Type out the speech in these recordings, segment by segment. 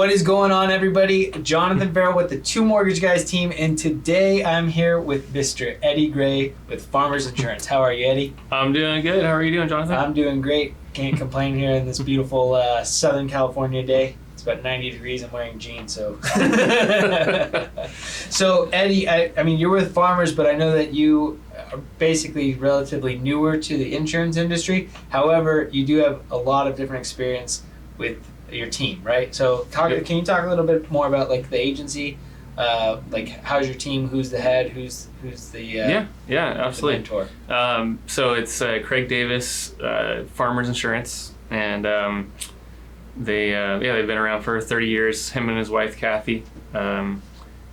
What is going on, everybody? Jonathan Ferrell with the Two Mortgage Guys team, and today I'm here with Mr. Eddy Gray with Farmers Insurance. How are you, Eddy? I'm doing good. How are you doing, Jonathan? I'm doing great. Can't complain here in this beautiful Southern California day. It's about 90 degrees. I'm wearing jeans, so. So, Eddy, I mean, you're with Farmers, but I know that you are basically relatively newer to the insurance industry. However, you do have a lot of different experience with your team, right? So can you talk a little bit more about like the agency, like how's your team, who's the head, who's the absolutely. The mentor? So it's Craig Davis, Farmers Insurance, and they've been around for 30 years. Him and his wife Kathy, and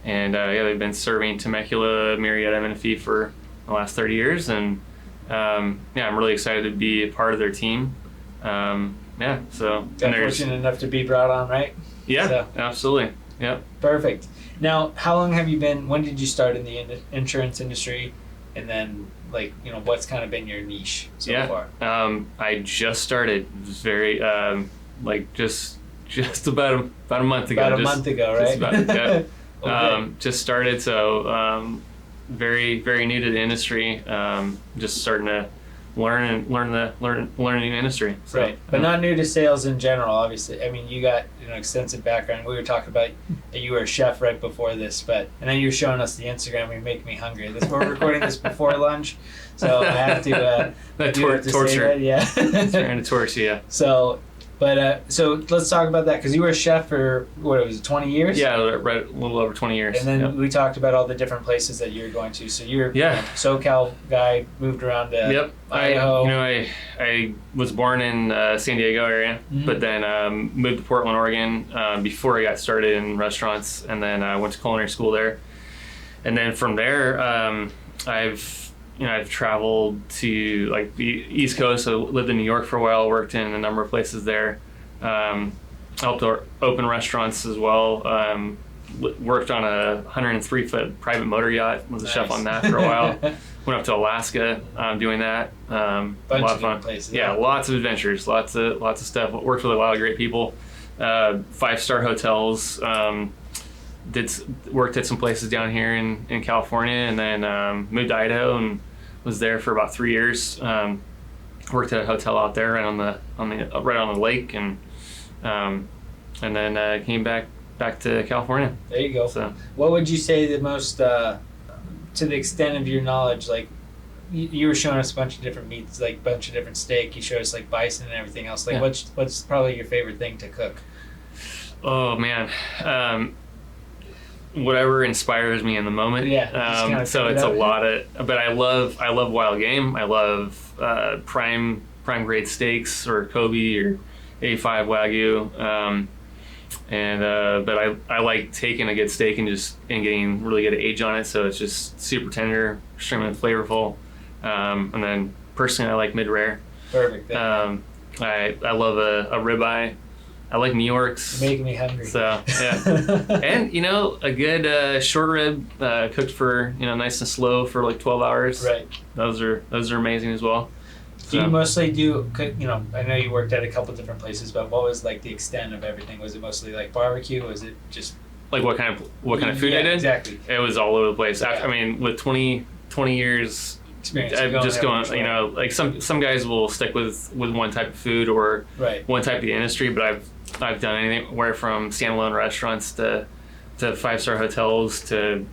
they've been serving Temecula, Murrieta, Menifee for the last 30 years, and I'm really excited to be a part of their team. So fortunate enough to be brought on, right? Yeah, so. Absolutely. Yeah. Perfect. Now, how long have you been? When did you start in the insurance industry, and then what's kind of been your niche so far? I just started very just about a month ago. About a month ago, right? Okay. Just started, so very very new to the industry. Just starting to learn the industry. So, right, but not new to sales in general. Obviously, I mean, you got extensive background. We were talking about that you were a chef right before this, and then you were showing us the Instagram. You're making me hungry. We're recording this before lunch, so I have to torture. Yeah, trying to torture you. So let's talk about that, because you were a chef for, what was it, 20 years? Yeah, right, a little over 20 years. And then we talked about all the different places that you're going to. So you're a SoCal guy, moved around to Idaho. I was born in San Diego area, but then moved to Portland, Oregon before I got started in restaurants, and then I went to culinary school there. And then from there, I've traveled to the East Coast. I lived in New York for a while, worked in a number of places there. Helped open restaurants as well. Worked on a 103-foot private motor yacht. Was a chef on that for a while. Went up to Alaska doing that. A lot of fun. Places, lots of adventures, lots of stuff. Worked with a lot of great people. 5-star hotels. Worked at some places down here in California, and then moved to Idaho and was there for about 3 years. Worked at a hotel out there right on the lake, and then came back to California. There you go. So, what would you say the most, to the extent of your knowledge, you were showing us a bunch of different meats, a bunch of different steak. You showed us bison and everything else. What's probably your favorite thing to cook? Oh man. Whatever inspires me in the moment. So it's a lot of, but I love wild game. I love prime grade steaks, or Kobe or A5 Wagyu. But I like taking a good steak and getting really good age on it, so it's just super tender, extremely flavorful. And then personally, I like mid rare. Perfect. I love a ribeye. I like New York's. You're making me hungry. So and a good short rib cooked for nice and slow for 12 hours. Right. Those are amazing as well. Do you mostly do? I know you worked at a couple different places, but what was the extent of everything? Was it mostly barbecue? Was it just what kind of food I did? Exactly. It was all over the place. Yeah. I mean, with 20 years. Experience. I'm just going, some guys will stick with one type of food or one type of the industry, but I've done anywhere from standalone restaurants to 5-star hotels to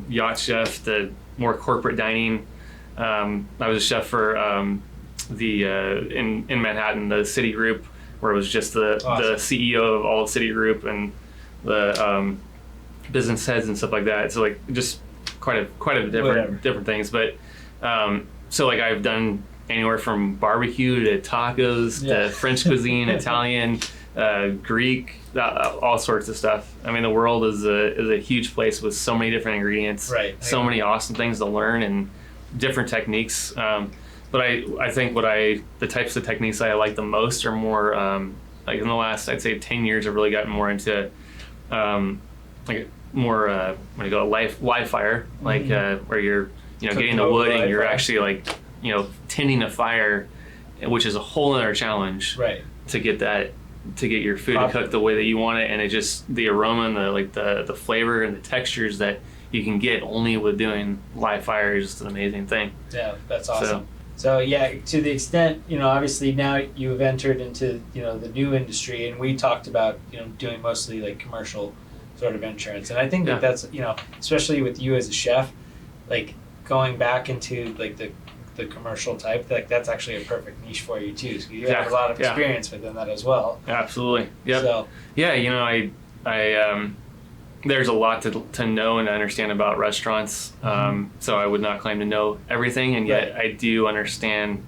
yacht chef to more corporate dining. I was a chef for in Manhattan, the City Group, where it was just the CEO of all of City Group and the business heads and stuff like that. So just quite a different things, but. So I've done anywhere from barbecue to tacos to French cuisine, Italian, Greek, all sorts of stuff. I mean, the world is a huge place with so many different ingredients, so many awesome things to learn and different techniques. But I think the types of techniques I like the most are more in the last, I'd say 10 years, I've really gotten more into more live fire, where you're getting the wood and you're actually tending a fire, which is a whole other challenge. Right. To get that to get your food to cook the way that you want it, and it just the aroma and the flavor and the textures that you can get only with doing live fire is just an amazing thing. Yeah, that's awesome. So yeah, to the extent, obviously now you have entered into, the new industry, and we talked about, doing mostly like commercial sort of insurance. And I think that that's, especially with you as a chef, like going back into like the commercial type, like that's actually a perfect niche for you too. So you have a lot of experience within that as well. Absolutely. Yeah. So, I there's a lot to know and understand about restaurants. So I would not claim to know everything, and yet I do understand,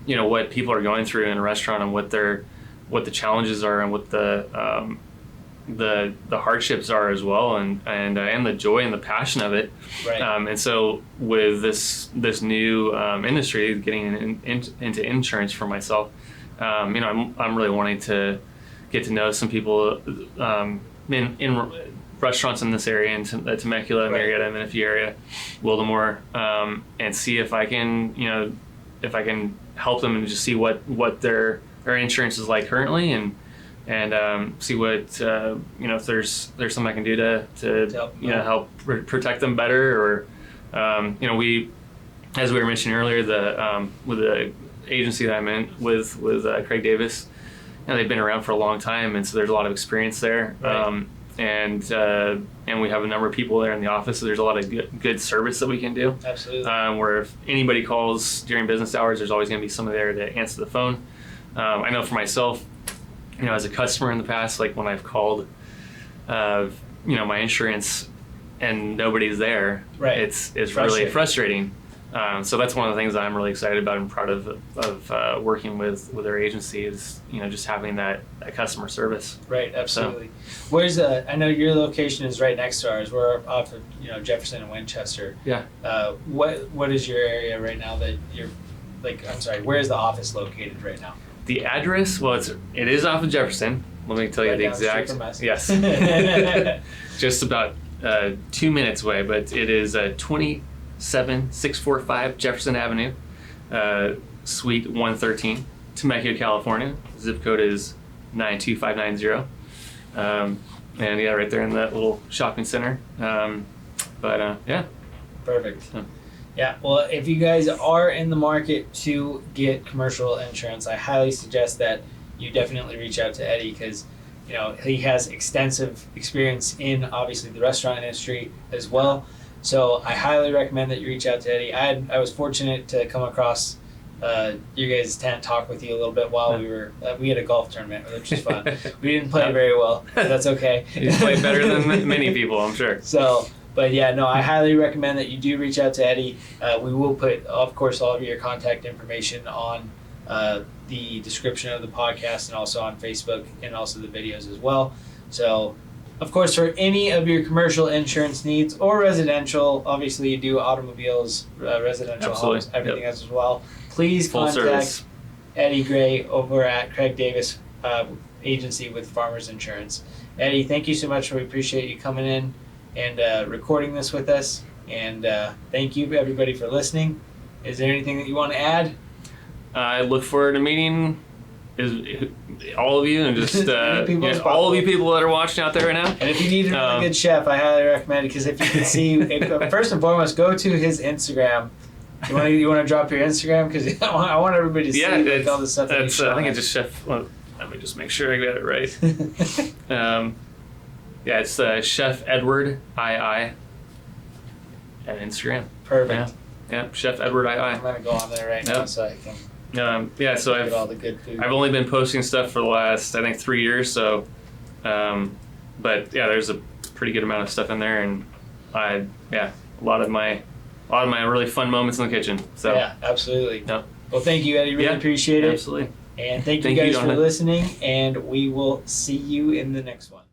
what people are going through in a restaurant and what the challenges are and what the hardships are as well, and the joy and the passion of it. Right. And so with this new industry, getting into insurance for myself, I'm really wanting to get to know some people in restaurants in this area, in Temecula, Murrieta, Menifee area, Wildomore, and see if I can help them and just see what their insurance is like currently, and see what if there's something I can do to help protect them better, or we, as we were mentioning earlier, with the agency that I'm in with Craig Davis, they've been around for a long time, and so there's a lot of experience there. Right. And we have a number of people there in the office, so there's a lot of good service that we can do. Absolutely. Where if anybody calls during business hours, there's always going to be somebody there to answer the phone. I know for myself, as a customer in the past, like when I've called, my insurance and nobody's there, it's really frustrating. So that's one of the things that I'm really excited about and proud of working with our agency is, just having that customer service. Right, absolutely. So, I know your location is right next to ours. We're off of, Jefferson and Winchester. Yeah. What is your area right now that you're, where is the office located right now? The address, well, it is off of Jefferson. Let me tell you the exact. Yes. Just about 2 minutes away, but it is 27645 Jefferson Avenue, Suite 113, Temecula, California. Zip code is 92590. And right there in that little shopping center. Perfect. Yeah, well, if you guys are in the market to get commercial insurance, I highly suggest that you definitely reach out to Eddy, because he has extensive experience in obviously the restaurant industry as well. So I highly recommend that you reach out to Eddy. I was fortunate to come across you guys' tent, talk with you a little bit while we had a golf tournament, which was fun. We didn't play very well, but that's okay. You play better than many people, I'm sure. So, but yeah, no, I highly recommend that you do reach out to Eddy. We will put, of course, all of your contact information on the description of the podcast, and also on Facebook, and also the videos as well. So, of course, for any of your commercial insurance needs or residential, obviously you do automobiles, residential homes, everything as well. Please contact Eddy Gray over at Craig Davis Agency with Farmers Insurance. Eddy, thank you so much. We appreciate you coming in and recording this with us. And thank you, everybody, for listening. Is there anything that you want to add? I look forward to meeting all of you, and just all of you people that are watching out there right now. And if you need a really good chef, I highly recommend it, because if you can see, first and foremost, go to his Instagram. You want to drop your Instagram, because I want everybody to see all the stuff. I think it's just Chef. Well, let me just make sure I got it right. It's Chef Edward II at Instagram. Perfect. Yeah, Chef Edward II. I'm gonna go on there right now so I can. So get all the good food. I've only been posting stuff for the last, I think, 3 years. So, but yeah, there's a pretty good amount of stuff in there, and a lot of my really fun moments in the kitchen. So yeah, absolutely. Yep. Well, thank you, Eddy. Really appreciate it. Absolutely. And thank you guys for listening, and we will see you in the next one.